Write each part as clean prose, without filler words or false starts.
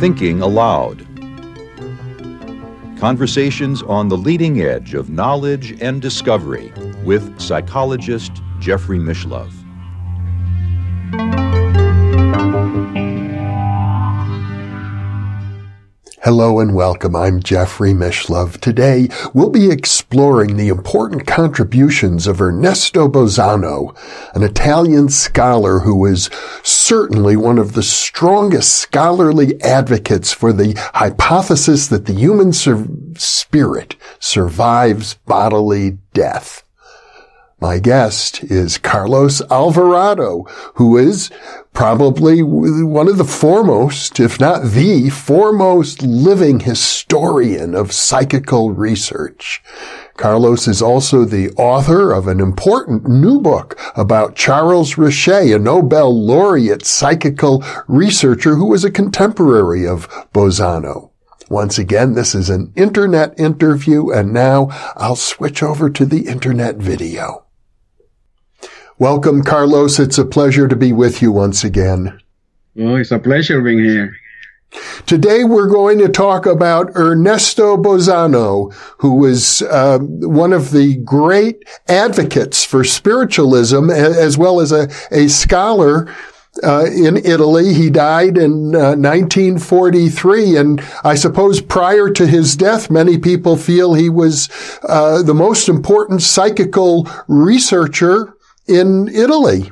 Thinking Aloud. Conversations on the leading edge of knowledge and discovery with psychologist Jeffrey Mishlove. Hello and welcome. I'm Jeffrey Mishlove. Today, we'll be exploring the important contributions of Ernesto Bozzano, an Italian scholar who is certainly one of the strongest scholarly advocates for the hypothesis that the human spirit survives bodily death. My guest is Carlos Alvarado, who is probably one of the foremost, if not the foremost living historian of psychical research. Carlos is also the author of an important new book about Charles Richet, a Nobel laureate psychical researcher who was a contemporary of Bozzano. Once again, this is an internet interview, and now I'll switch over to the internet video. Welcome, Carlos. It's a pleasure to be with you once again. Oh, it's a pleasure being here. Today we're going to talk about Ernesto Bozzano, who is one of the great advocates for spiritualism, as well as a scholar in Italy. He died in 1943, and I suppose prior to his death, many people feel he was the most important psychical researcher in Italy.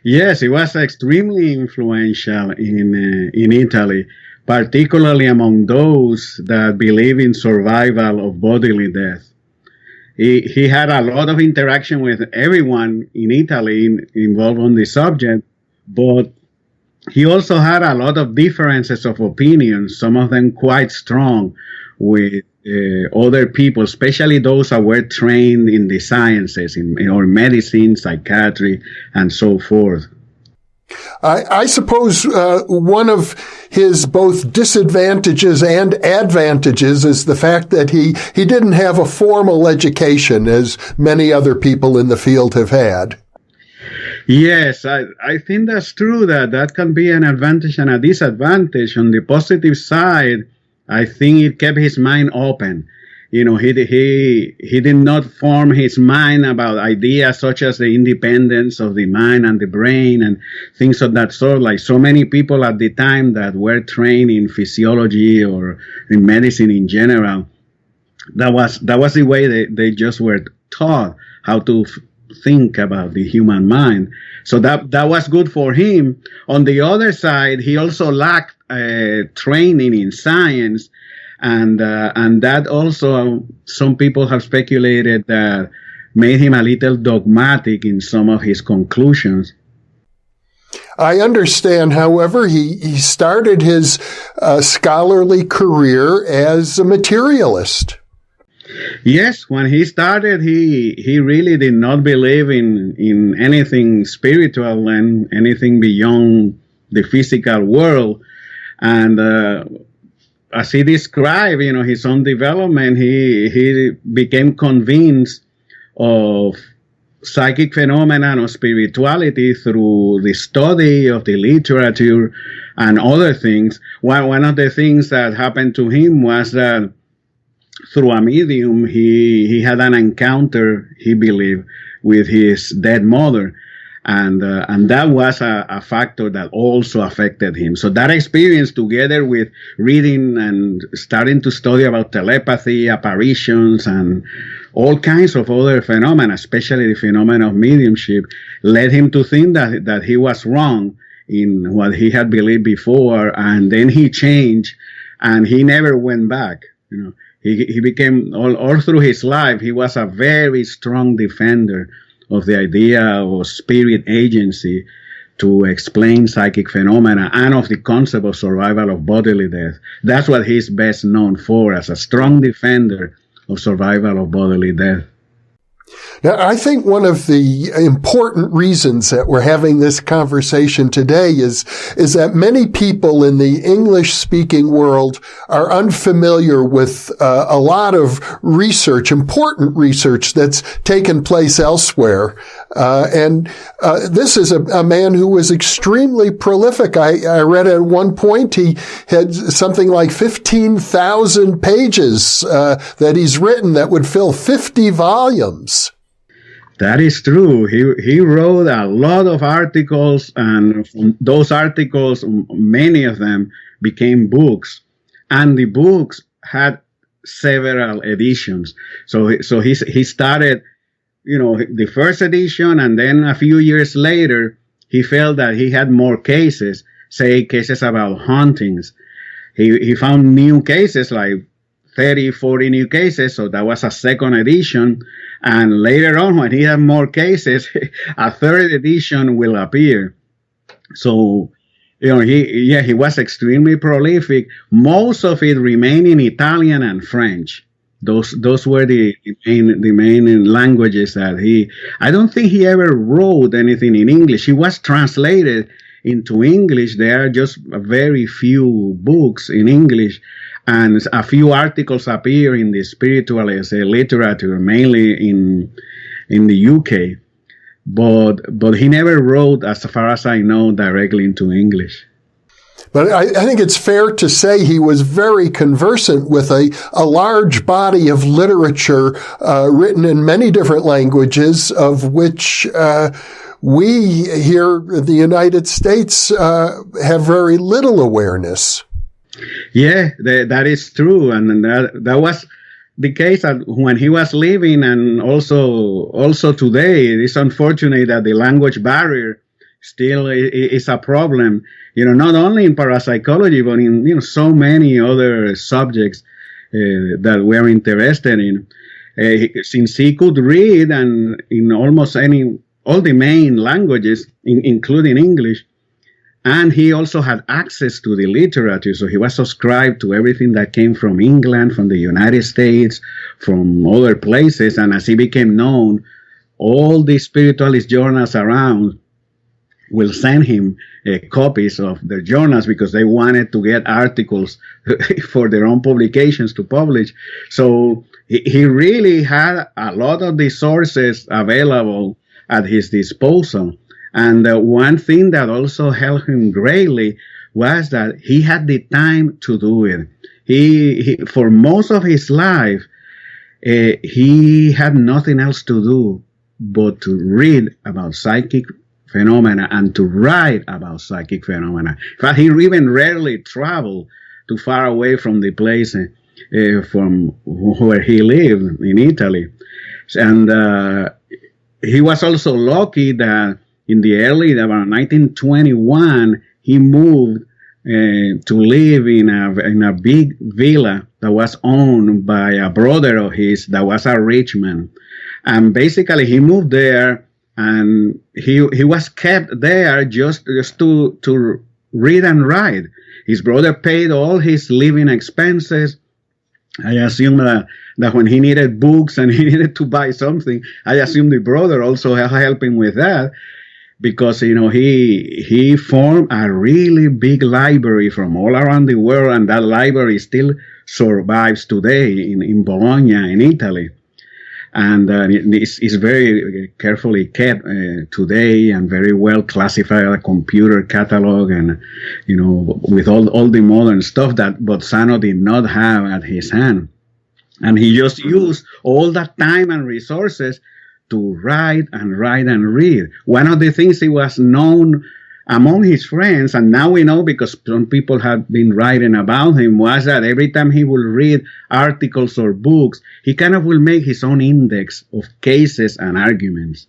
Yes, he was extremely influential in Italy, particularly among those that believe in survival of bodily death. He had a lot of interaction with everyone in Italy involved on the subject, but he also had a lot of differences of opinions, some of them quite strong with other people, especially those that were trained in the sciences, or medicine, psychiatry, and so forth. I suppose one of his both disadvantages and advantages is the fact that he didn't have a formal education, as many other people in the field have had. Yes, I think that's true, that can be an advantage and a disadvantage. On the positive side, I think it kept his mind open. You know, he did not form his mind about ideas such as the independence of the mind and the brain and things of that sort, like so many people at the time that were trained in physiology or in medicine in general. That was the way they just were taught how to think about the human mind. So that was good for him. On the other side, he also lacked training in science, and that also some people have speculated that made him a little dogmatic in some of his conclusions. I understand, however, he started his scholarly career as a materialist. Yes, when he started, he really did not believe in anything spiritual and anything beyond the physical world. And as he described, his own development, he became convinced of psychic phenomena and of spirituality through the study of the literature and other things. One of the things that happened to him was that through a medium, he had an encounter, he believed, with his dead mother. And that was a factor that also affected him. So that experience, together with reading and starting to study about telepathy, apparitions, and all kinds of other phenomena, especially the phenomena of mediumship, led him to think that he was wrong in what he had believed before. And then he changed, and he never went back. He became, all through his life, he was a very strong defender of the idea of spirit agency to explain psychic phenomena and of the concept of survival of bodily death. That's what he's best known for, as a strong defender of survival of bodily death. Now, I think one of the important reasons that we're having this conversation today is that many people in the English-speaking world are unfamiliar with a lot of research, important research that's taken place elsewhere. And this is a man who was extremely prolific. I read at one point he had something like 15,000 pages that he's written that would fill 50 volumes. That is true. He wrote a lot of articles, and from those articles, many of them became books. And the books had several editions. So he started, the first edition, and then a few years later, he felt that he had more cases, say cases about hauntings. He found new cases, like 30, 40 new cases. So that was a second edition. And later on, when he had more cases, a third edition will appear. So, he was extremely prolific. Most of it remained in Italian and French. Those were the main languages that I don't think he ever wrote anything in English. He was translated into English. There are just very few books in English. And a few articles appear in the spiritualist literature, mainly in the UK. But he never wrote, as far as I know, directly into English. But I think it's fair to say he was very conversant with a large body of literature written in many different languages, of which we here in the United States have very little awareness. Yeah, that is true, and that was the case when he was living, and also today. It's unfortunate that the language barrier still is a problem. Not only in parapsychology, but in so many other subjects that we're interested in. Since he could read and in almost all the main languages, including English. And he also had access to the literature, so he was subscribed to everything that came from England, from the United States, from other places. And as he became known, all the spiritualist journals around will send him copies of their journals because they wanted to get articles for their own publications to publish. So he really had a lot of the sources available at his disposal. And one thing that also helped him greatly was that he had the time to do it. He for most of his life, he had nothing else to do but to read about psychic phenomena and to write about psychic phenomena. In fact, he even rarely traveled too far away from the place from where he lived in Italy. And he was also lucky that in the about 1921, he moved to live in a big villa that was owned by a brother of his that was a rich man. And basically, he moved there, and he was kept there just to read and write. His brother paid all his living expenses. I assume that when he needed books and he needed to buy something, I assume the brother also helped him with that. Because, he formed a really big library from all around the world, and that library still survives today in Bologna, in Italy. And it's very carefully kept today and very well classified, a computer catalog, and, with all the modern stuff that Bozzano did not have at his hand. And he just used all that time and resources to write and read. One of the things he was known among his friends, and now we know because some people have been writing about him, was that every time he will read articles or books, he kind of will make his own index of cases and arguments.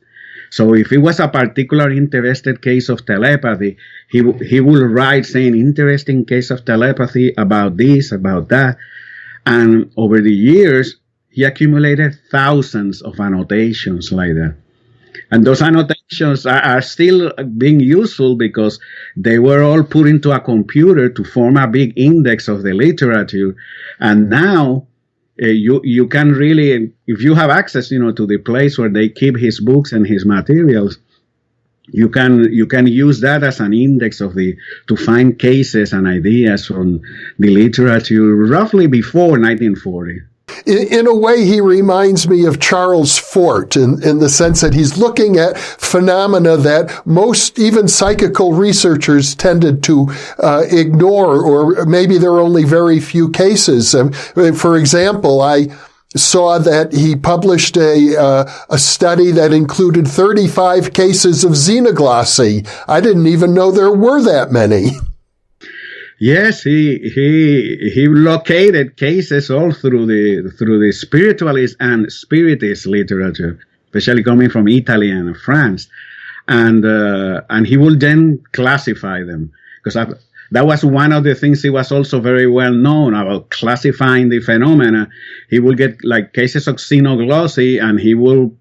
So if it was a particular interested case of telepathy, he will write saying, interesting case of telepathy about this, about that. And over the years, he accumulated thousands of annotations like that. And those annotations are still being useful because they were all put into a computer to form a big index of the literature. And now you can really, if you have access, to the place where they keep his books and his materials, you can use that as an index to find cases and ideas from the literature roughly before 1940. In a way, he reminds me of Charles Fort in the sense that he's looking at phenomena that most, even psychical researchers, tended to ignore, or maybe there are only very few cases. For example, I saw that he published a study that included 35 cases of xenoglossy. I didn't even know there were that many. Yes, he located cases all through the spiritualist and spiritist literature, especially coming from Italy and France, and he will then classify them, because that was one of the things he was also very well known about, classifying the phenomena. He will get like cases of xenoglossy, and he will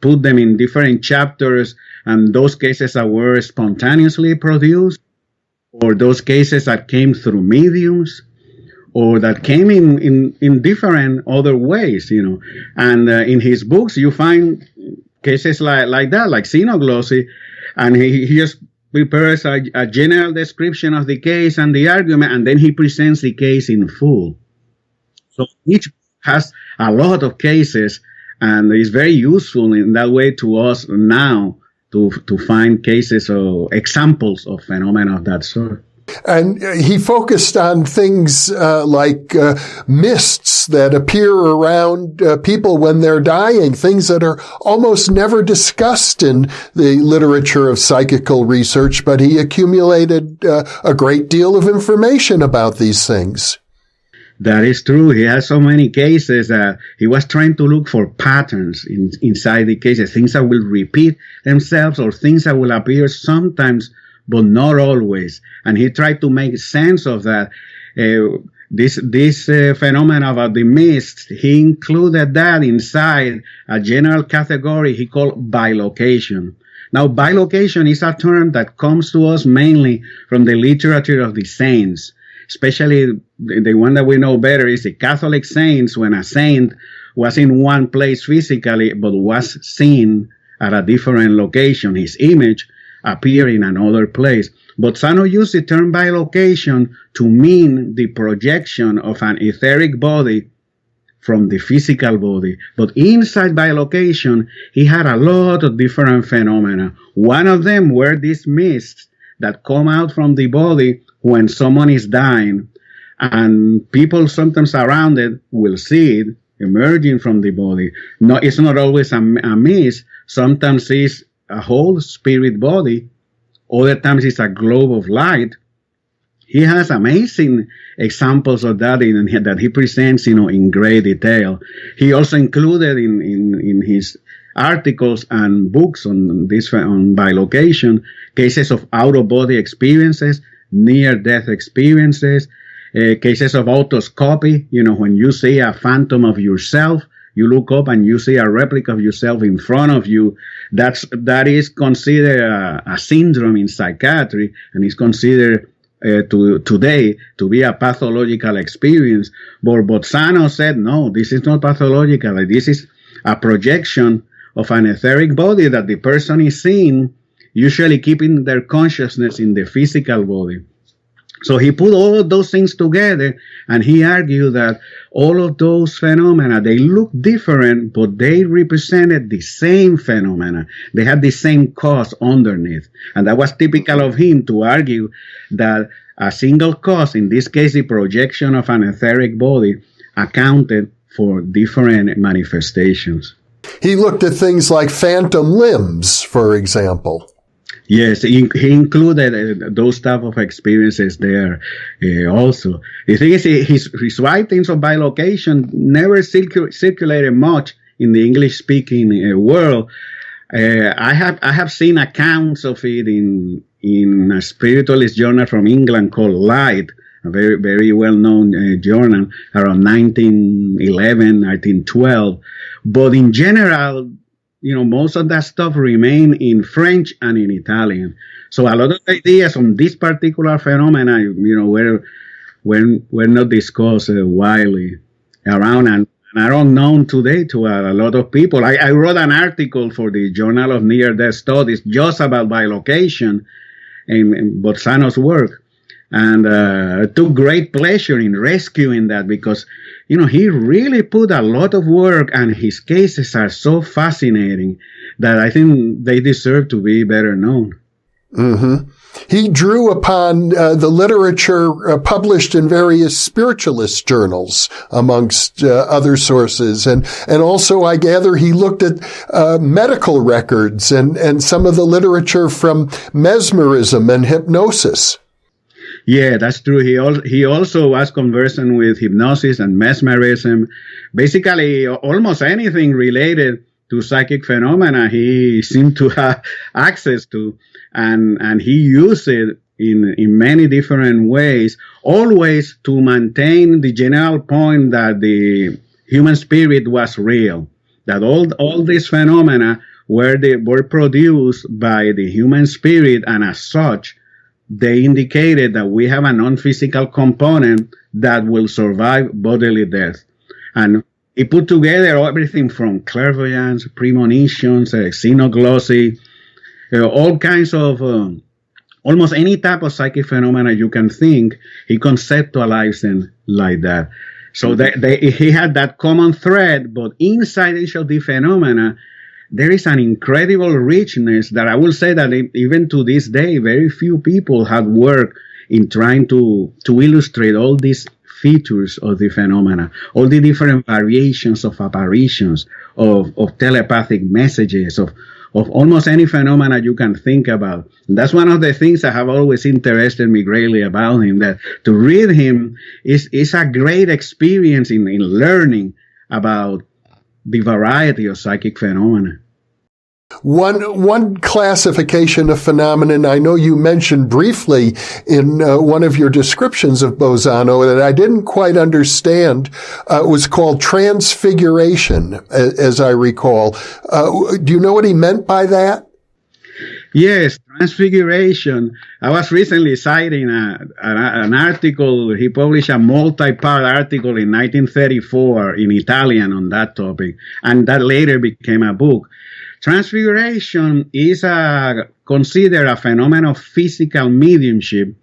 put them in different chapters, and those cases that were spontaneously produced, or those cases that came through mediums, or that came in different other ways, And in his books, you find cases like that, like xenoglossy, and he just prepares a general description of the case and the argument, and then he presents the case in full. So each has a lot of cases, and is very useful in that way to us now, to find cases or examples of phenomena of that sort. And he focused on things like mists that appear around people when they're dying, things that are almost never discussed in the literature of psychical research, but he accumulated a great deal of information about these things. That is true. He has so many cases that he was trying to look for patterns inside the cases, things that will repeat themselves or things that will appear sometimes, but not always. And he tried to make sense of that. This phenomena about the mist, he included that inside a general category he called bilocation. Now, bilocation is a term that comes to us mainly from the literature of the saints. Especially the one that we know better is the Catholic saints, when a saint was in one place physically, but was seen at a different location. His image appeared in another place. Bozzano used the term bilocation to mean the projection of an etheric body from the physical body. But inside bilocation, he had a lot of different phenomena. One of them were these mists that come out from the body when someone is dying, and people sometimes around it will see it emerging from the body. No, it's not always a mist. Sometimes it's a whole spirit body. Other times it's a globe of light. He has amazing examples of that that he presents, in great detail. He also included in his articles and books on bilocation cases of out-of-body experiences, near-death experiences, cases of autoscopy. When you see a phantom of yourself, you look up and you see a replica of yourself in front of you. That is considered a syndrome in psychiatry, and is considered today to be a pathological experience. But Bozzano said, no, this is not pathological. This is a projection of an etheric body that the person is seeing, usually keeping their consciousness in the physical body. So he put all of those things together, and he argued that all of those phenomena, they look different, but they represented the same phenomena. They had the same cause underneath. And that was typical of him, to argue that a single cause, in this case the projection of an etheric body, accounted for different manifestations. He looked at things like phantom limbs, for example. Yes, he included those type of experiences there also. The thing is, his writings of bilocation never circulated much in the English-speaking world. I have seen accounts of it in a spiritualist journal from England called Light, a very, very well-known journal around 1911, 1912. But in general, most of that stuff remain in French and in Italian. So a lot of ideas on this particular phenomena, were not discussed widely. around and are unknown today to a lot of people. I wrote an article for the Journal of Near-Death Studies just about bilocation and Bozzano's work. And I took great pleasure in rescuing that because, he really put a lot of work, and his cases are so fascinating that I think they deserve to be better known. Mm-hmm. He drew upon the literature published in various spiritualist journals, amongst other sources. And also, I gather, he looked at medical records and some of the literature from mesmerism and hypnosis. Yeah, that's true. He also was conversant with hypnosis and mesmerism. Basically, almost anything related to psychic phenomena, he seemed to have access to, and he used it in many different ways, always to maintain the general point that the human spirit was real, that all these phenomena were produced by the human spirit, and as such, they indicated that we have a non-physical component that will survive bodily death. And he put together everything from clairvoyance, premonitions, xenoglossy, all kinds of, almost any type of psychic phenomena you can think, he conceptualized them like that. So he had that common thread, but inside each of the phenomena, there is an incredible richness that I will say that even to this day, very few people have worked in trying to illustrate all these features of the phenomena, all the different variations of apparitions, of telepathic messages, of almost any phenomena you can think about. And that's one of the things that have always interested me greatly about him, that to read him is a great experience in learning about the variety of psychic phenomena. One classification of phenomenon I know you mentioned briefly in one of your descriptions of Bozzano that I didn't quite understand was called Transfiguration, as I recall. Do you know what he meant by that? Yes, Transfiguration. I was recently citing an article. He published a multi-part article in 1934 in Italian on that topic, and that later became a book. Transfiguration is considered a phenomenon of physical mediumship,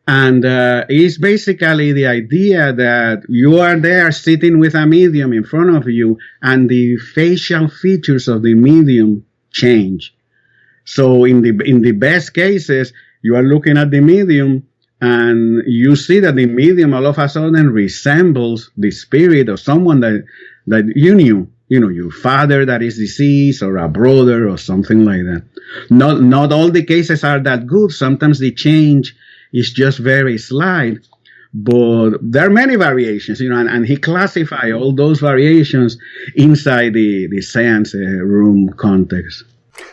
and is basically the idea that you are there sitting with a medium in front of you, and the facial features of the medium change. So in the best cases, you are looking at the medium and you see that the medium all of a sudden resembles the spirit of someone that you knew, your father that is deceased, or a brother or something like that. Not all the cases are that good. Sometimes the change is just very slight, but there are many variations, and he classified all those variations inside the seance room context.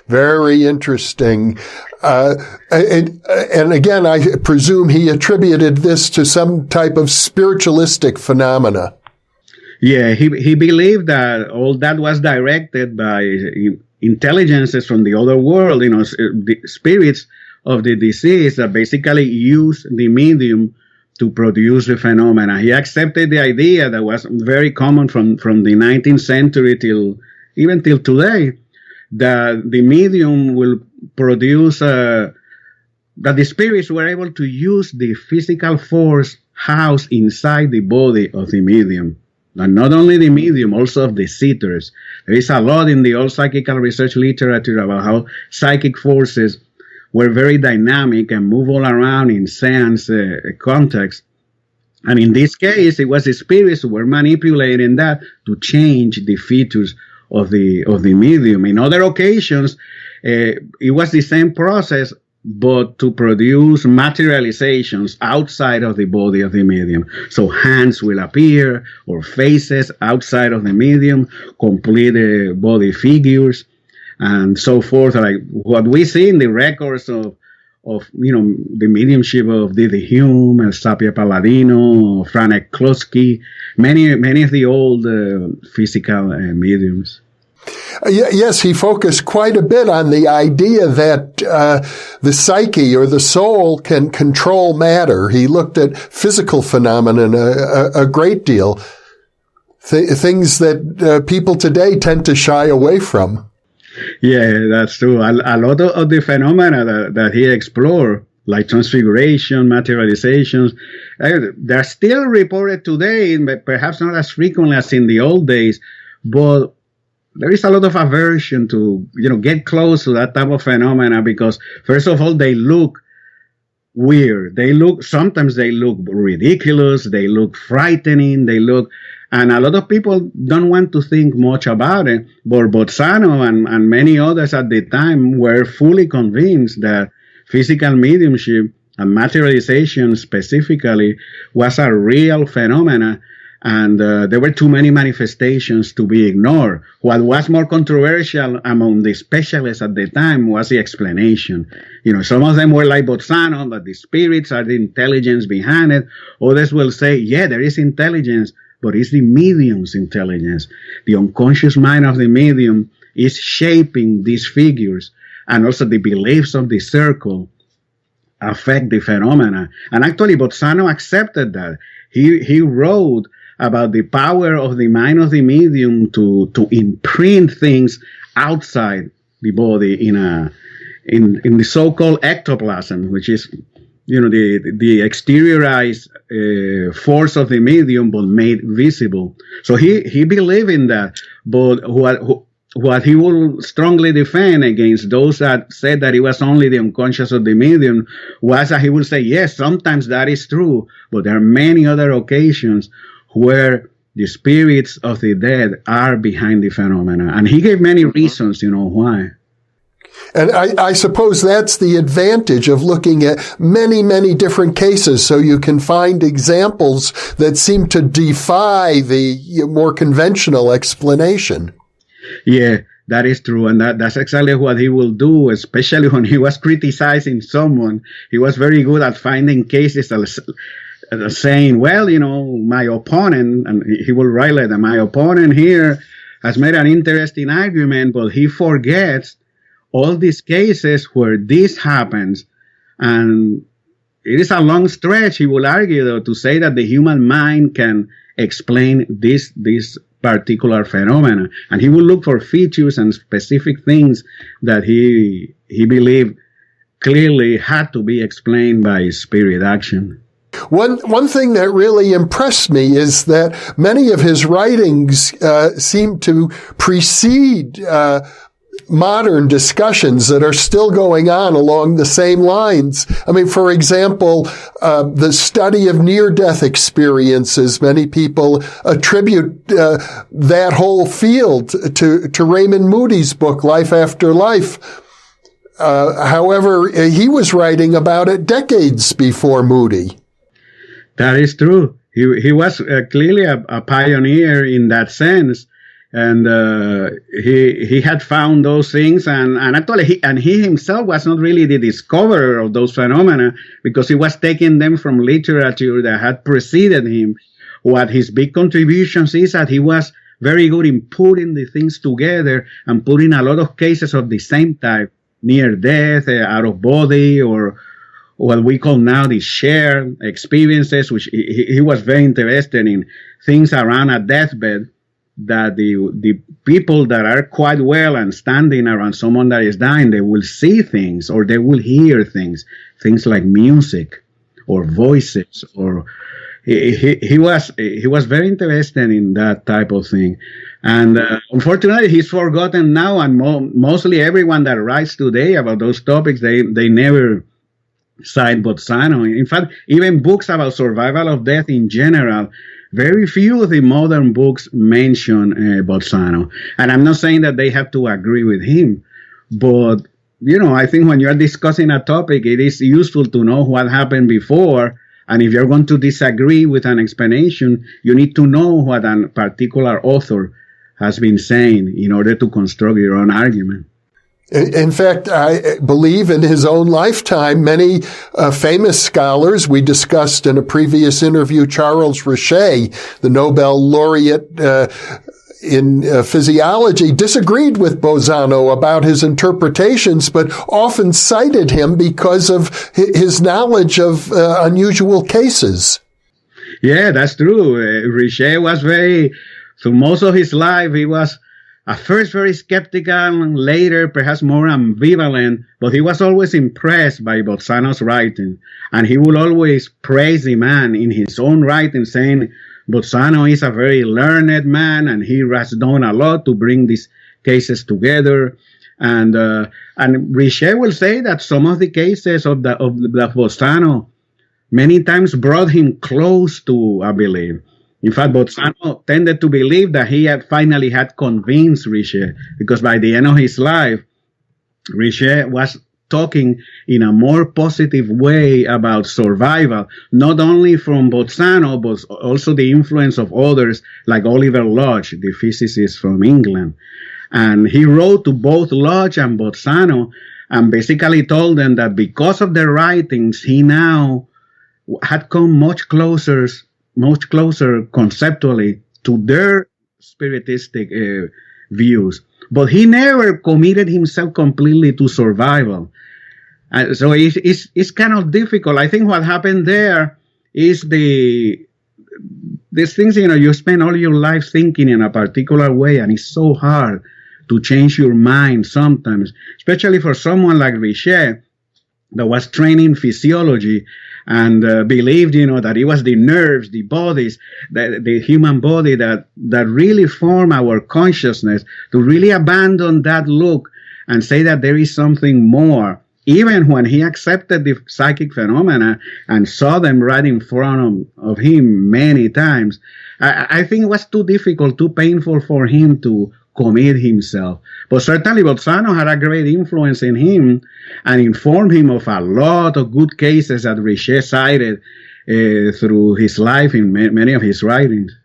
Very interesting. And again, I presume he attributed this to some type of spiritualistic phenomena. Yeah, he believed that all that was directed by intelligences from the other world, the spirits of the deceased that basically use the medium to produce the phenomena. He accepted the idea that was very common from the 19th century till today, that the medium will produce, that the spirits were able to use the physical force housed inside the body of the medium. And not only the medium, also of the sitters. There is a lot in the old psychical research literature about how psychic forces were very dynamic and move all around in seance context. And in this case, it was the spirits who were manipulating that to change the features of the medium. In other occasions, it was the same process, but to produce materializations outside of the body of the medium. So hands will appear, or faces outside of the medium, complete body figures, and so forth. Like what we see in the records of the mediumship of Didi Hume, Sapia Palladino, Franek Klotsky, many of the old physical mediums. Yes, he focused quite a bit on the idea that the psyche or the soul can control matter. He looked at physical phenomena a great deal. things that people today tend to shy away from. Yeah, that's true. A lot of the phenomena that he explored, like transfiguration, materializations, they're still reported today, but perhaps not as frequently as in the old days. But there is a lot of aversion to, get close to that type of phenomena because, first of all, they look weird. Sometimes they look ridiculous. They look frightening. And a lot of people don't want to think much about it. But Bozzano and many others at the time were fully convinced that physical mediumship and materialization specifically was a real phenomena. And there were too many manifestations to be ignored. What was more controversial among the specialists at the time was the explanation. Some of them were like Bozzano, that the spirits are the intelligence behind it. Others will say, yeah, there is intelligence, but it's the medium's intelligence. The unconscious mind of the medium is shaping these figures, and also the beliefs of the circle affect the phenomena. And actually, Bozzano accepted that. He wrote about the power of the mind of the medium to imprint things outside the body in the so-called ectoplasm, which is the exteriorized force of the medium, but made visible. So he believed in that. But what he will strongly defend against those that said that it was only the unconscious of the medium was that he will say, yes, sometimes that is true, but there are many other occasions where the spirits of the dead are behind the phenomena. And he gave many reasons, why. And I suppose that's the advantage of looking at many, many different cases, so you can find examples that seem to defy the more conventional explanation. Yeah, that is true. And that's exactly what he will do, especially when he was criticizing someone. He was very good at finding cases saying, well, my opponent, and he will write like that, my opponent here has made an interesting argument, but he forgets all these cases where this happens. And it is a long stretch, he will argue, though, to say that the human mind can explain this particular phenomena. And he will look for features and specific things that he believed clearly had to be explained by spirit action. One thing that really impressed me is that many of his writings seem to precede modern discussions that are still going on along the same lines. I mean, for example, the study of near-death experiences, many people attribute that whole field to Raymond Moody's book, Life After Life. However, he was writing about it decades before Moody. That is true. He was clearly a pioneer in that sense. And he had found those things, and actually he himself was not really the discoverer of those phenomena, because he was taking them from literature that had preceded him. What his big contributions is that he was very good in putting the things together and putting a lot of cases of the same type, near death, out of body, or what we call now the shared experiences, which he was very interested in things around a deathbed, that the people that are quite well and standing around someone that is dying, they will see things or they will hear things like music or voices, or he was very interested in that type of thing. And unfortunately, he's forgotten now, and mostly everyone that writes today about those topics, they never cite Bozzano. In fact, even books about survival of death in general, very few of the modern books mention Bozzano. And I'm not saying that they have to agree with him, but, I think when you're discussing a topic, it is useful to know what happened before. And if you're going to disagree with an explanation, you need to know what a particular author has been saying in order to construct your own argument. In fact, I believe in his own lifetime, many famous scholars, we discussed in a previous interview, Charles Richet, the Nobel laureate in physiology, disagreed with Bozzano about his interpretations, but often cited him because of his knowledge of unusual cases. Yeah, that's true. Richet was very through most of his life, he was at first very skeptical, and later perhaps more ambivalent, but he was always impressed by Bozzano's writing. And he would always praise the man in his own writing, saying Bozzano is a very learned man, and he has done a lot to bring these cases together. And Richet will say that some of the cases of the Bozzano many times brought him close to a belief. In fact, Bozzano tended to believe that he had finally had convinced Richet, because by the end of his life, Richet was talking in a more positive way about survival, not only from Bozzano, but also the influence of others like Oliver Lodge, the physicist from England. And he wrote to both Lodge and Bozzano and basically told them that because of their writings, he now had come much closer conceptually to their spiritistic views. But he never committed himself completely to survival. So it's kind of difficult. I think what happened there is these things, you spend all your life thinking in a particular way, and it's so hard to change your mind sometimes, especially for someone like Richet that was trained in physiology and believed, that it was the nerves, the bodies, the human body that really form our consciousness, to really abandon that look and say that there is something more. Even when he accepted the psychic phenomena and saw them right in front of him many times, I think it was too difficult, too painful for him to commit himself. But certainly Bozzano had a great influence in him and informed him of a lot of good cases that Richet cited through his life in many of his writings.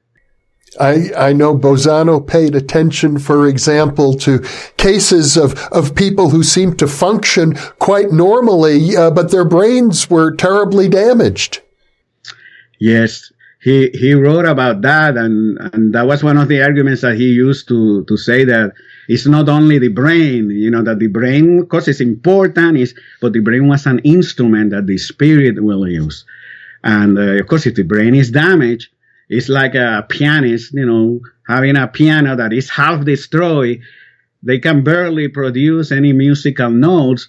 I know Bozzano paid attention, for example, to cases of people who seemed to function quite normally, but their brains were terribly damaged. Yes, he wrote about that, and that was one of the arguments that he used to say that it's not only the brain, that the brain, of course, is important, but the brain was an instrument that the spirit will use. And of course, if the brain is damaged, it's like a pianist, having a piano that is half destroyed. They can barely produce any musical notes,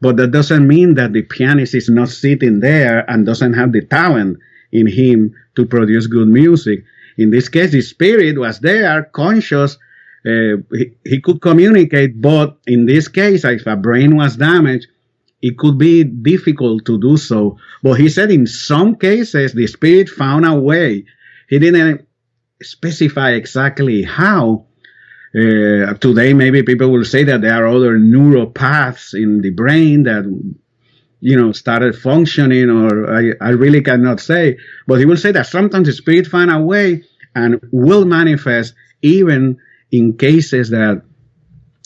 but that doesn't mean that the pianist is not sitting there and doesn't have the talent in him to produce good music. In this case, the spirit was there, conscious. He could communicate, but in this case, if a brain was damaged, it could be difficult to do so. But he said in some cases, the spirit found a way. He didn't specify exactly how. Today, maybe people will say that there are other neural paths in the brain that, started functioning, or I really cannot say. But he will say that sometimes the spirit found a way and will manifest even in cases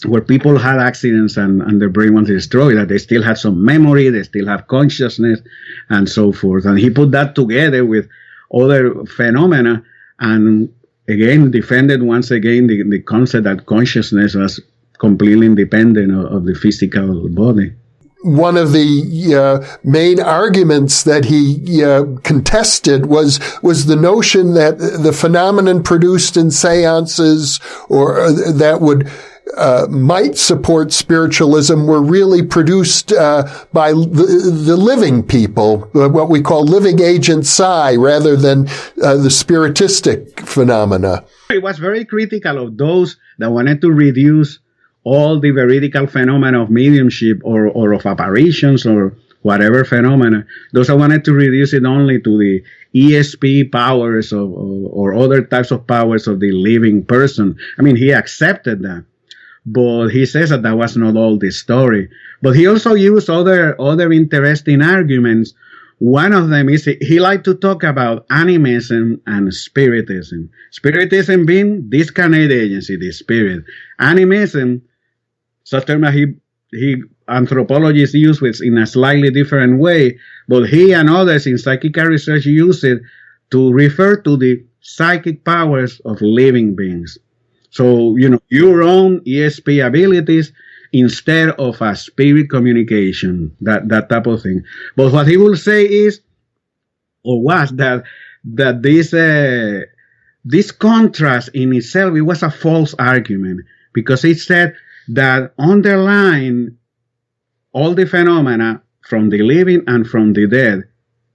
where people had accidents and their brain was destroyed, that they still had some memory, they still have consciousness, and so forth. And he put that together with other phenomena, and again defended once again the concept that consciousness was completely independent of the physical body. One of the main arguments that he contested was the notion that the phenomenon produced in seances or that would might support spiritualism were really produced by the living people, what we call living agent psi, rather than the spiritistic phenomena. He was very critical of those that wanted to reduce all the veridical phenomena of mediumship or of apparitions or whatever phenomena. Those that wanted to reduce it only to the ESP powers or other types of powers of the living person. I mean, he accepted that. But he says that was not all the story. But he also used other interesting arguments. One of them is he liked to talk about animism and spiritism. Spiritism being discarnate agency, the spirit. Animism, such term that he anthropologists use it in a slightly different way, but he and others in psychical research use it to refer to the psychic powers of living beings. So, your own ESP abilities instead of a spirit communication, that type of thing. But what he will say is, or was that this this contrast in itself, it was a false argument, because it said that underlying all the phenomena from the living and from the dead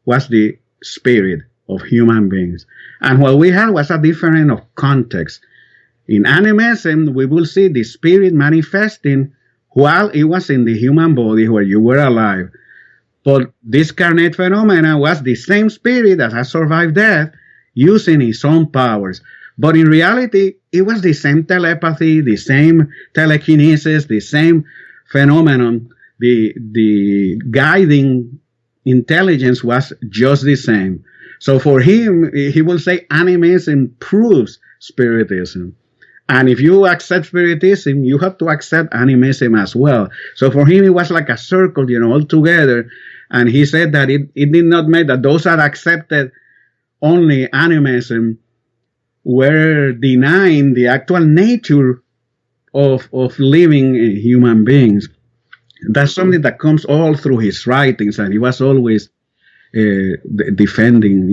was the spirit of human beings. And what we had was a difference of context. In animism, we will see the spirit manifesting while it was in the human body where you were alive. But this carnate phenomena was the same spirit that has survived death using its own powers. But in reality, it was the same telepathy, the same telekinesis, the same phenomenon. The guiding intelligence was just the same. So for him, he will say animism proves spiritism. And if you accept spiritism, you have to accept animism as well. So for him, it was like a circle, all together. And he said that it did not mean that those that accepted only animism were denying the actual nature of living human beings. That's something that comes all through his writings, and he was always defending,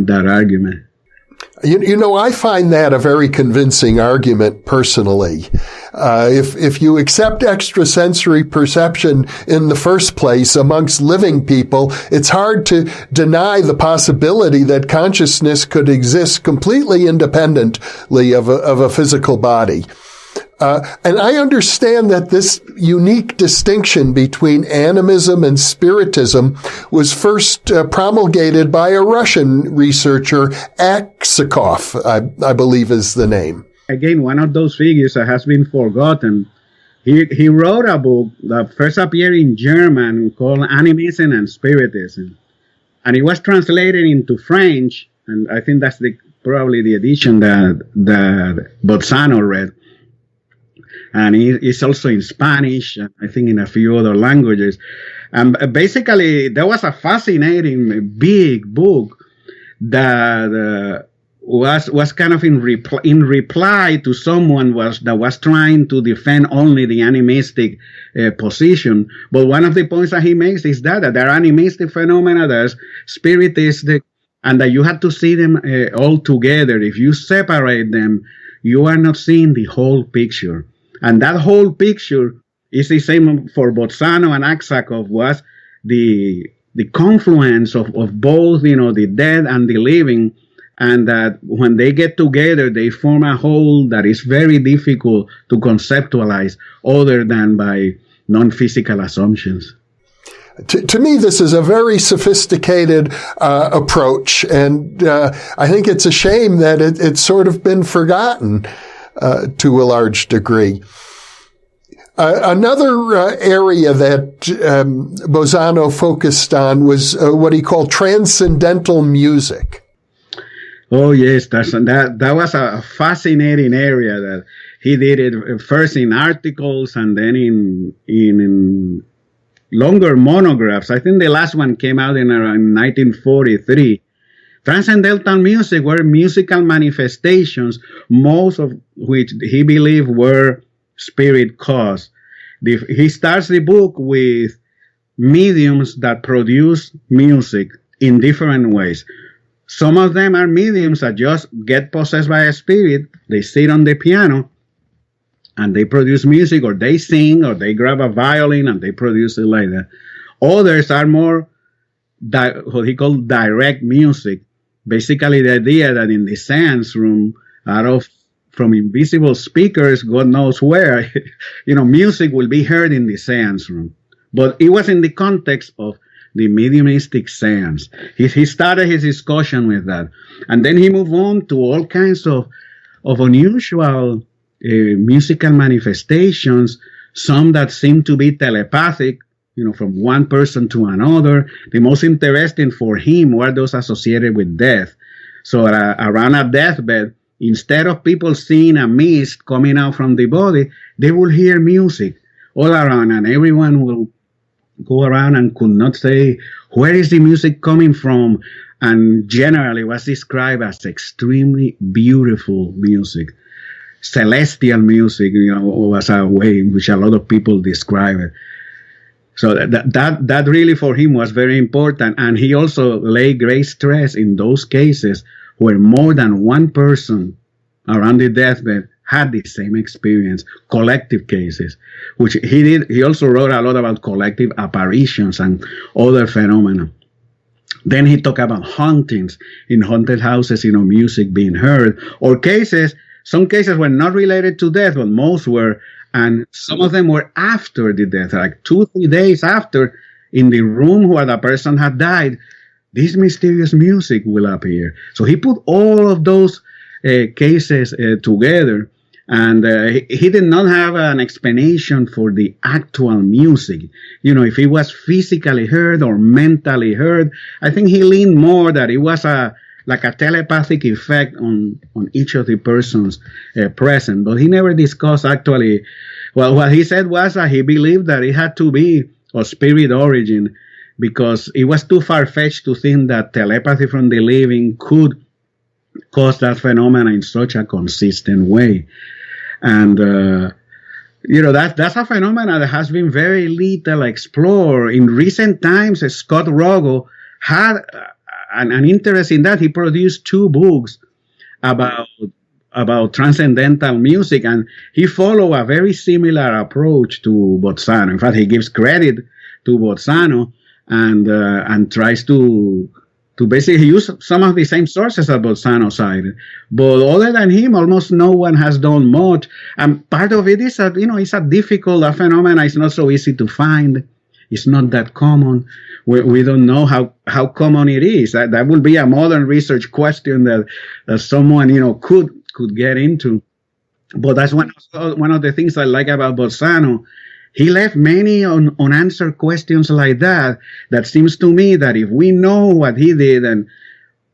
that argument. I find that a very convincing argument personally. If you accept extrasensory perception in the first place amongst living people, it's hard to deny the possibility that consciousness could exist completely independently of a physical body. And I understand that this unique distinction between animism and spiritism was first promulgated by a Russian researcher, Aksakov, I believe is the name. Again, one of those figures that has been forgotten. He wrote a book that first appeared in German called Animism and Spiritism. And it was translated into French, and I think that's probably the edition that Bozzano read. And it's also in Spanish, and I think in a few other languages. And basically, there was a fascinating big book that was kind of in reply to someone that was trying to defend only the animistic position. But one of the points that he makes is that there are animistic phenomena, there's spiritistic, and that you have to see them all together. If you separate them, you are not seeing the whole picture. And that whole picture is the same for Bozzano and Aksakov, was the confluence of both, the dead and the living, and that when they get together, they form a whole that is very difficult to conceptualize other than by non-physical assumptions. To me, this is a very sophisticated approach, and I think it's a shame that it's sort of been forgotten to a large degree. Another area that Bozzano focused on was what he called transcendental music. Oh yes, that was a fascinating area that he did it first in articles and then in longer monographs. I think the last one came out in around 1943. Transcendental music were musical manifestations, most of which he believed were spirit caused. He starts the book with mediums that produce music in different ways. Some of them are mediums that just get possessed by a spirit. They sit on the piano and they produce music, or they sing, or they grab a violin and they produce it like that. Others are more what he called direct music. Basically, the idea that in the seance room, from invisible speakers, God knows where, music will be heard in the seance room. But it was in the context of the mediumistic seance. He started his discussion with that. And then he moved on to all kinds of unusual musical manifestations, some that seem to be telepathic, from one person to another. The most interesting for him were those associated with death. So around a deathbed, instead of people seeing a mist coming out from the body, they will hear music all around, and everyone will go around and could not say, where is the music coming from? And generally was described as extremely beautiful music. Celestial music, was a way in which a lot of people describe it. So that really for him was very important. And he also laid great stress in those cases where more than one person around the deathbed had the same experience, collective cases, which he did. He also wrote a lot about collective apparitions and other phenomena. Then he talked about hauntings in haunted houses, music being heard, or cases. Some cases were not related to death, but most were, and some of them were after the death, like 2-3 days after, in the room where the person had died, this mysterious music will appear. So he put all of those cases together, and he did not have an explanation for the actual music. If it was physically heard or mentally heard. I think he leaned more that it was like a telepathic effect on each of the persons present. But he never discussed actually. Well, what he said was that he believed that it had to be of spirit origin, because it was too far-fetched to think that telepathy from the living could cause that phenomena in such a consistent way. And, that's a phenomenon that has been very little explored. In recent times, Scott Rogo had an interest in that. He produced 2 books about transcendental music, and he followed a very similar approach to Bozzano. In fact, he gives credit to Bozzano and tries to basically use some of the same sources that Bozzano cited. But other than him, almost no one has done much. And part of it is that, it's a difficult phenomenon. It's not so easy to find. It's not that common. We don't know how common it is. That would be a modern research question that someone, could get into. But that's one of the things I like about Bozzano. He left many unanswered questions like that seems to me that if we know what he did, and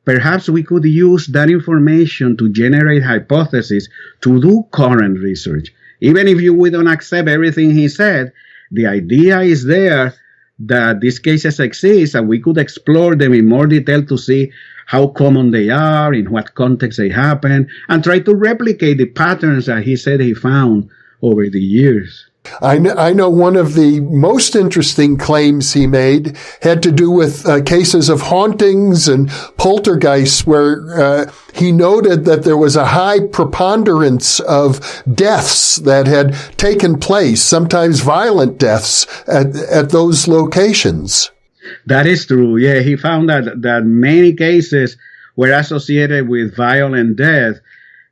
perhaps we could use that information to generate hypotheses to do current research. Even if we don't accept everything he said, the idea is there that these cases exist, and we could explore them in more detail to see how common they are, in what context they happen, and try to replicate the patterns that he said he found over the years. I know one of the most interesting claims he made had to do with cases of hauntings and poltergeists, where he noted that there was a high preponderance of deaths that had taken place, sometimes violent deaths, at those locations. That is true. Yeah, he found that many cases were associated with violent death.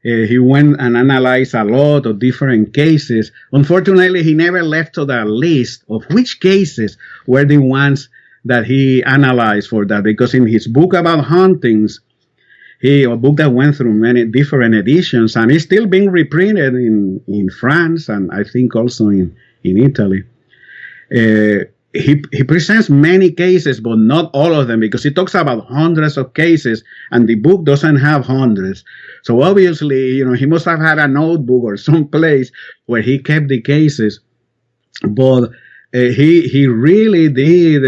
He went and analyzed a lot of different cases. Unfortunately, he never left to the list of which cases were the ones that he analyzed for that, because in his book about hauntings, a book that went through many different editions, and it's still being reprinted in France, and I think also in Italy. He presents many cases, but not all of them, because he talks about hundreds of cases, and the book doesn't have hundreds. So obviously, he must have had a notebook or some place where he kept the cases. But he really did,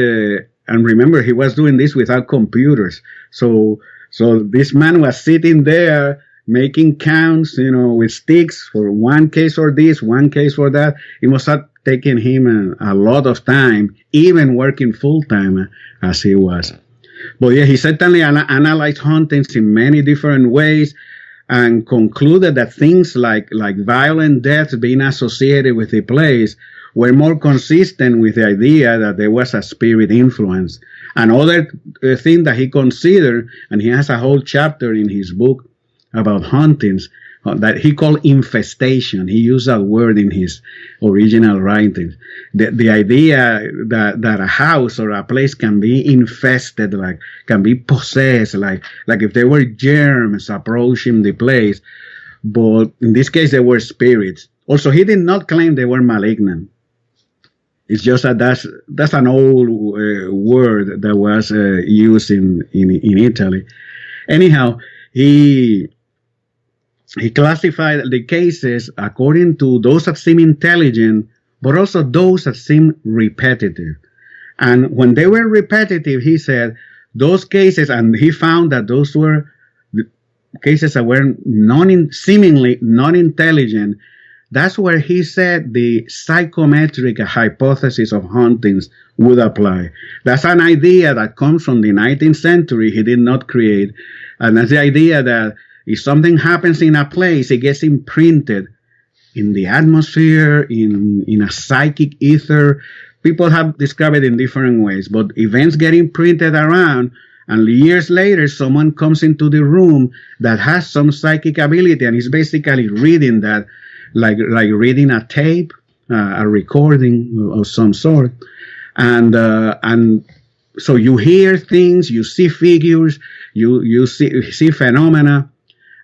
and remember, he was doing this without computers. So this man was sitting there making counts, with sticks for one case for this, one case for that. It must have taken him a lot of time, even working full-time as he was. But yeah, he certainly analyzed hauntings in many different ways, and concluded that things like violent deaths being associated with the place were more consistent with the idea that there was a spirit influence. Another thing that he considered, and he has a whole chapter in his book about hauntings, that he called infestation. He used that word in his original writings. The idea that a house or a place can be infested, can be possessed, like if there were germs approaching the place. But in this case, they were spirits. Also, he did not claim they were malignant. It's just that that's an old word that was used in Italy. Anyhow, he classified the cases according to those that seem intelligent, but also those that seem repetitive. And when they were repetitive, he said, those cases, and he found that those were the cases that were seemingly non-intelligent, that's where he said the psychometric hypothesis of hauntings would apply. That's an idea that comes from the 19th century. He did not create. And that's the idea that if something happens in a place, it gets imprinted in the atmosphere, in a psychic ether. People have described it in different ways, but events get imprinted around, and years later, someone comes into the room that has some psychic ability, and is basically reading that, like reading a tape, a recording of some sort. And so you hear things, you see figures, you see phenomena,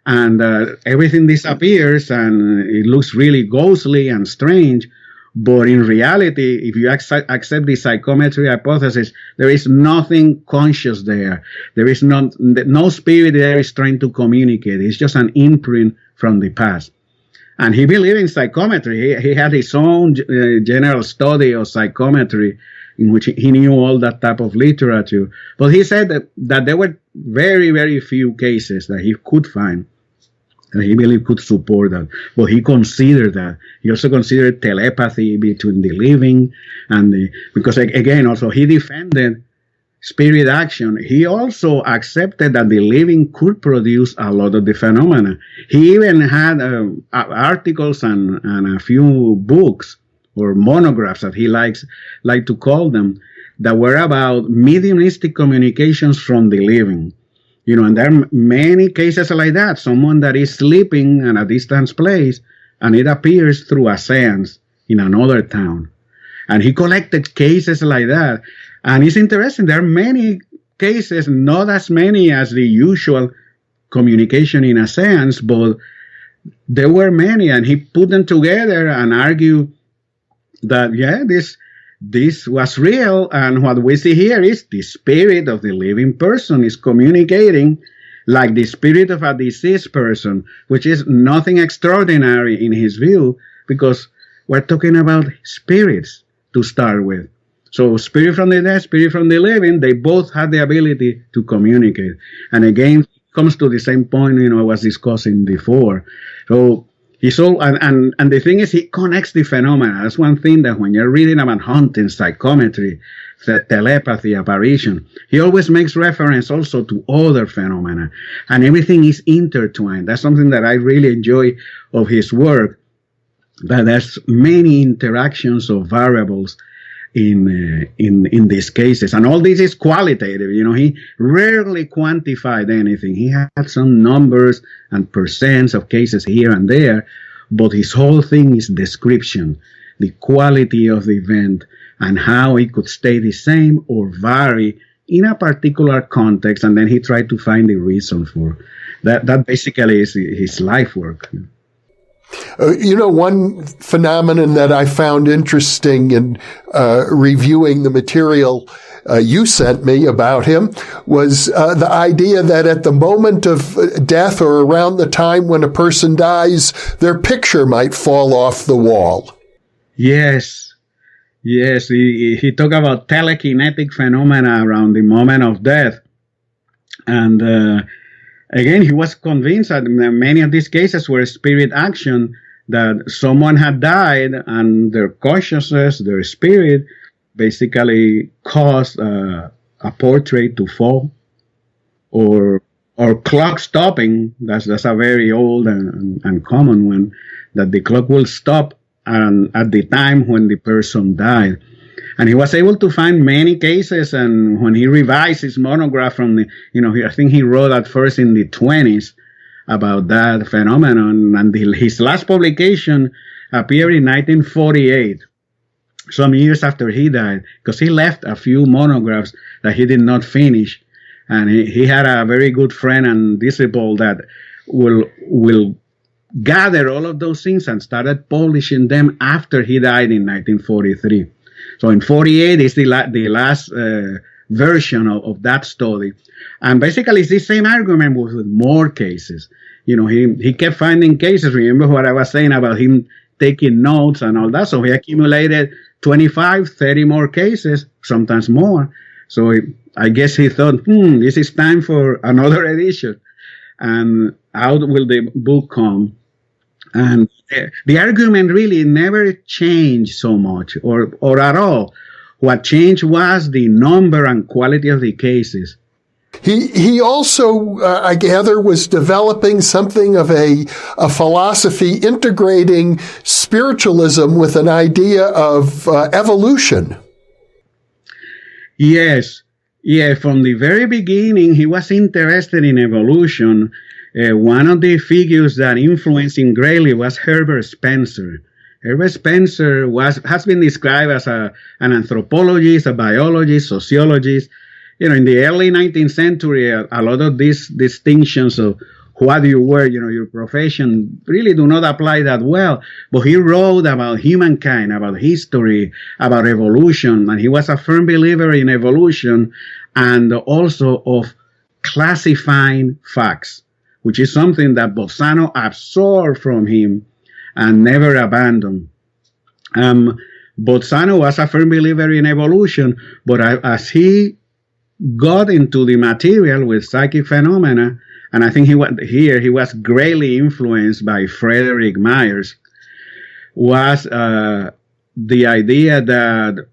and everything disappears, and it looks really ghostly and strange. But in reality, if you accept the psychometry hypothesis, there is nothing conscious there. There is no spirit there is trying to communicate. It's just an imprint from the past. And he believed in psychometry. He had his own general study of psychometry, in which he knew all that type of literature. But he said that there were very, very few cases that he could find that he believed could support that. But he considered that. He also considered telepathy between the living and because again, also he defended spirit action. He also accepted that the living could produce a lot of the phenomena. He even had articles and a few books or monographs that he like to call them, that were about mediumistic communications from the living. And there are many cases like that. Someone that is sleeping in a distant place, and it appears through a seance in another town. And he collected cases like that. And it's interesting. There are many cases, not as many as the usual communication in a seance, but there were many. And he put them together and argued that, yeah, this was real, and what we see here is the spirit of the living person is communicating like the spirit of a deceased person, which is nothing extraordinary in his view, because we're talking about spirits to start with. So spirit from the dead, spirit from the living, they both have the ability to communicate. And again, it comes to the same point, I was discussing before. So and the thing is, he connects the phenomena. That's one thing that when you're reading about haunting, psychometry, telepathy, apparition, he always makes reference also to other phenomena. And everything is intertwined. That's something that I really enjoy of his work, that there's many interactions of variables in these cases. And all this is qualitative. He rarely quantified anything. He had some numbers and percents of cases here and there, but his whole thing is description, the quality of the event, and how it could stay the same or vary in a particular context. And then he tried to find the reason for that. That basically is his life work. One phenomenon that I found interesting in reviewing the material you sent me about him was the idea that at the moment of death, or around the time when a person dies, their picture might fall off the wall. Yes. He talked about telekinetic phenomena around the moment of death. And again, he was convinced that many of these cases were spirit action, that someone had died and their consciousness, their spirit, basically caused a portrait to fall, or clock stopping. That's a very old and common one, that the clock will stop at the time when the person died. And he was able to find many cases, and when he revised his monograph from I think he wrote at first in the 20s about that phenomenon, and his last publication appeared in 1948, some years after he died, because he left a few monographs that he did not finish. And he had a very good friend and disciple that will gather all of those things and started publishing them after he died in 1943. So in 48 is the last version of that study. And basically it's the same argument with more cases. He kept finding cases. Remember what I was saying about him taking notes and all that? So he accumulated 25, 30 more cases, sometimes more. So I guess he thought, this is time for another edition. And out will the book come? And the argument really never changed so much or at all. What changed was the number and quality of the cases. He also, I gather, was developing something of a philosophy integrating spiritualism with an idea of evolution. Yes. Yeah, from the very beginning, he was interested in evolution. One of the figures that influenced him greatly was Herbert Spencer. Herbert Spencer has been described as an anthropologist, a biologist, sociologist. In the early 19th century, a lot of these distinctions of what you were, your profession, really do not apply that well. But he wrote about humankind, about history, about evolution, and he was a firm believer in evolution and also of classifying facts, which is something that Bozzano absorbed from him and never abandoned. Bozzano was a firm believer in evolution, but as he got into the material with psychic phenomena, and I think he was greatly influenced by Frederick Myers, was the idea that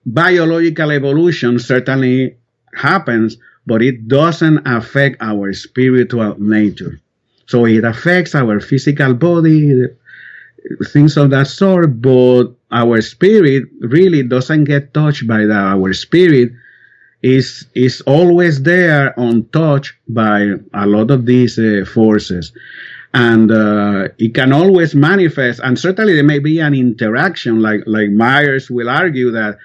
biological evolution certainly happens, but it doesn't affect our spiritual nature. So it affects our physical body, things of that sort, but our spirit really doesn't get touched by that. Our spirit is always there, untouched by a lot of these forces. And it can always manifest, and certainly there may be an interaction, like Myers will argue that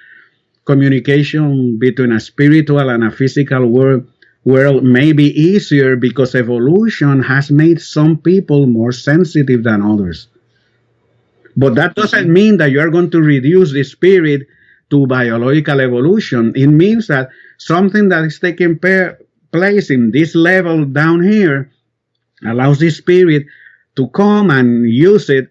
communication between a spiritual and a physical world may be easier because evolution has made some people more sensitive than others. But that doesn't mean that you are going to reduce the spirit to biological evolution. It means that something that is taking place in this level down here allows the spirit to come and use it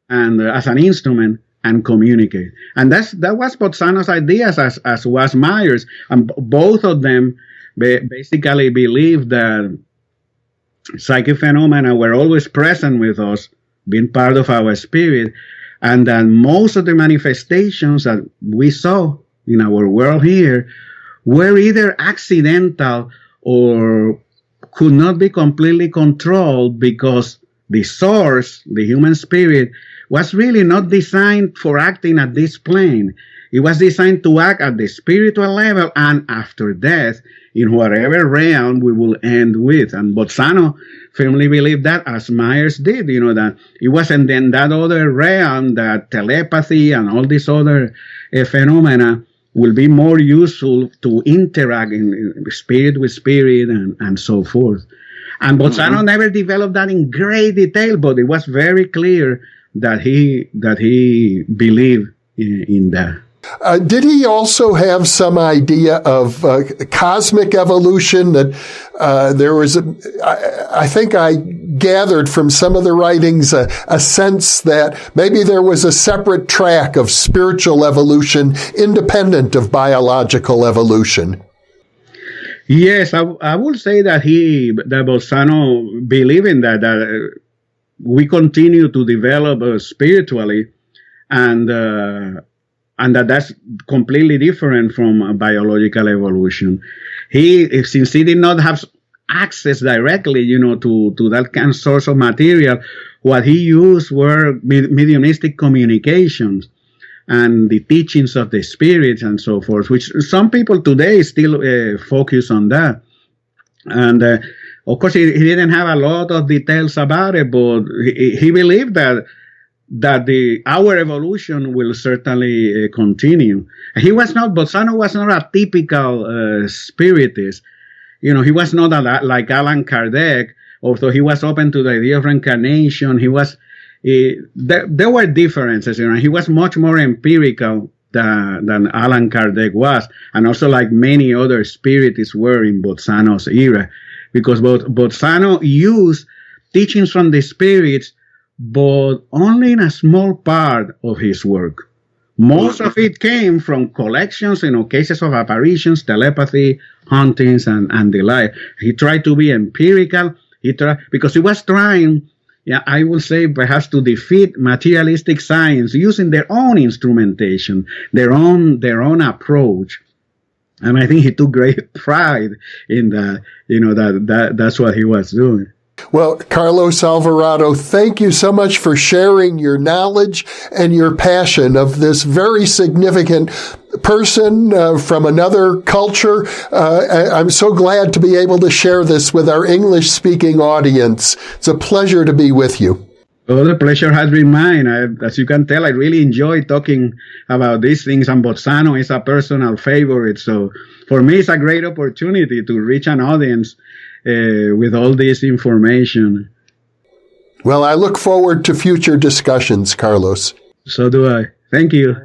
and as an instrument and communicate. And that was Bozzano's ideas, as was Myers. And both of them basically believed that psychic phenomena were always present with us, being part of our spirit, and that most of the manifestations that we saw in our world here were either accidental or could not be completely controlled because the source, the human spirit, was really not designed for acting at this plane. It was designed to act at the spiritual level and after death in whatever realm we will end with. And Bozzano firmly believed that, as Myers did, that it wasn't then that other realm that telepathy and all these other phenomena will be more useful to interact in spirit with spirit and so forth. And Bozzano never developed that in great detail, but it was very clear that he believed in that. Did he also have some idea of cosmic evolution? That there was I think I gathered from some of the writings a sense that maybe there was a separate track of spiritual evolution independent of biological evolution. Yes, I would say that Bozzano believed in that we continue to develop spiritually, and that's completely different from biological evolution. Since he did not have access directly, to that kind of source of material, what he used were mediumistic communications and the teachings of the spirits and so forth, which some people today still focus on that. And of course, he didn't have a lot of details about it, but he believed that our evolution will certainly continue. Bozzano was not a typical spiritist. He was not like Allan Kardec, although he was open to the idea of reincarnation. There were differences. He was much more empirical than Allan Kardec was, and also like many other spiritists were in Bozzano's era, because Bozzano used teachings from the spirits, but only in a small part of his work. Most of it came from collections, cases of apparitions, telepathy, hauntings, and the like. He tried to be empirical. Because he was trying yeah, I will say perhaps to defeat materialistic science using their own instrumentation, their own approach. And I think he took great pride in that. That's what he was doing. Well, Carlos Alvarado, thank you so much for sharing your knowledge and your passion of this very significant person from another culture. I'm so glad to be able to share this with our English-speaking audience. It's a pleasure to be with you. Oh, the pleasure has been mine. As you can tell, I really enjoy talking about these things, and Bozzano is a personal favorite. So for me, it's a great opportunity to reach an audience with all this information. Well, I look forward to future discussions, Carlos. So do I. Thank you.